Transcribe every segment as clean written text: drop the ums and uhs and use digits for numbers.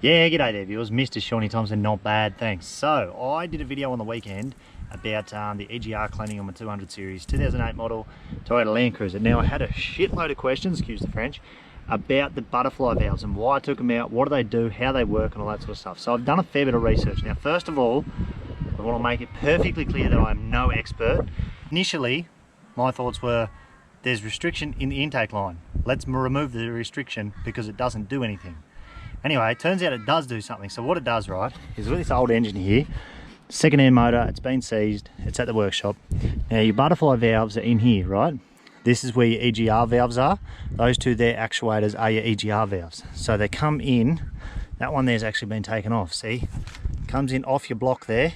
Yeah, g'day there viewers, Mr. Shawnee Thompson, not bad, thanks. So, I did a video on the weekend about the EGR cleaning on my 200 series, 2008 model Toyota Land Cruiser. Now, I had a shitload of questions, excuse the French, about the butterfly valves and why I took them out, what do they do, how they work and all that sort of stuff. So I've done a fair bit of research. Now, first of all, I want to make it perfectly clear that I'm no expert. Initially, my thoughts were, there's restriction in the intake line. Let's remove the restriction because it doesn't do anything. Anyway, it turns out it does do something. So what it does, right, is with this old engine here, second-hand motor, it's been seized, it's at the workshop. Now your butterfly valves are in here, right? This is where your EGR valves are. Those two there actuators are your EGR valves. So they come in, that one there's actually been taken off, see? Comes in off your block there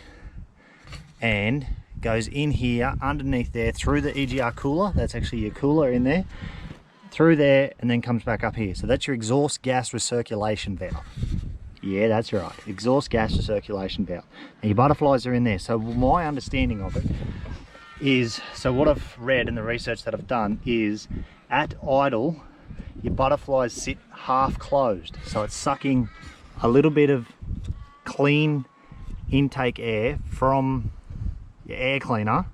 and goes in here underneath there through the EGR cooler. That's actually your cooler in there. Through there and then comes back up here. So that's your exhaust gas recirculation valve. Yeah, that's right, exhaust gas recirculation valve. Now your butterflies are in there. So my understanding of it is, so what I've read in the research that I've done is at idle, your butterflies sit half closed. So it's sucking a little bit of clean intake air from your air cleaner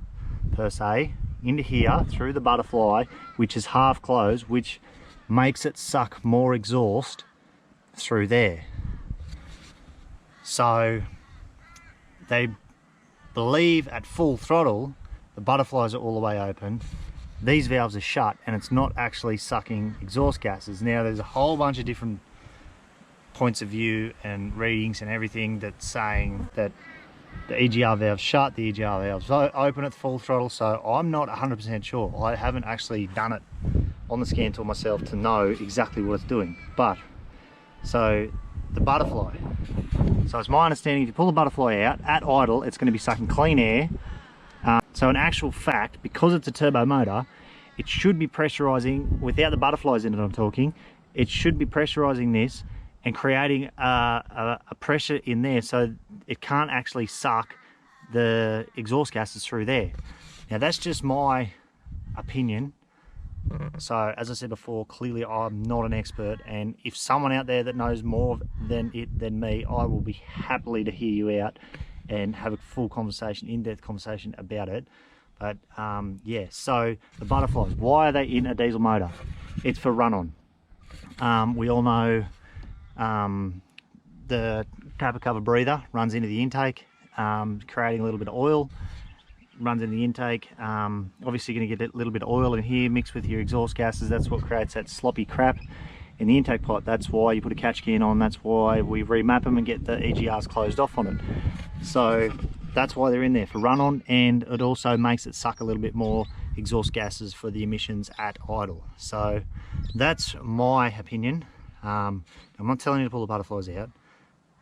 per se into here through the butterfly, which is half closed, which makes it suck more exhaust through there. So they believe at full throttle the butterflies are all the way open, these valves are shut, and it's not actually sucking exhaust gases. Now there's a whole bunch of different points of view and readings and everything that's saying that the EGR valve's shut, the EGR valve's open at full throttle, so I'm not 100% sure. I haven't actually done it on the scan tool myself to know exactly what it's doing. But, so the butterfly. So it's my understanding if you pull the butterfly out, at idle, it's going to be sucking clean air. So in actual fact, because it's a turbo motor, it should be pressurizing, without the butterflies in it I'm talking, it should be pressurizing this and creating a pressure in there so it can't actually suck the exhaust gases through there. Now that's just my opinion. So as I said before, clearly I'm not an expert, and if someone out there that knows more than me, I will be happily to hear you out and have a full conversation, in-depth conversation about it. But yeah, so the butterflies, why are they in a diesel motor? It's for run-on. We all know the capper cover breather runs into the intake, creating a little bit of oil, runs into the intake. Obviously you're going to get a little bit of oil in here mixed with your exhaust gases. That's what creates that sloppy crap in the intake pipe. That's why you put a catch can on, that's why we remap them and get the EGRs closed off on it. So that's why they're in there, for run on, and it also makes it suck a little bit more exhaust gases for the emissions at idle. So that's my opinion. I'm not telling you to pull the butterflies out.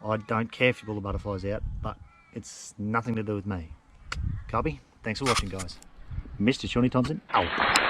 I don't care if you pull the butterflies out, but it's nothing to do with me. Copy? Thanks for watching, guys. Mr. Shawnee Thompson, out.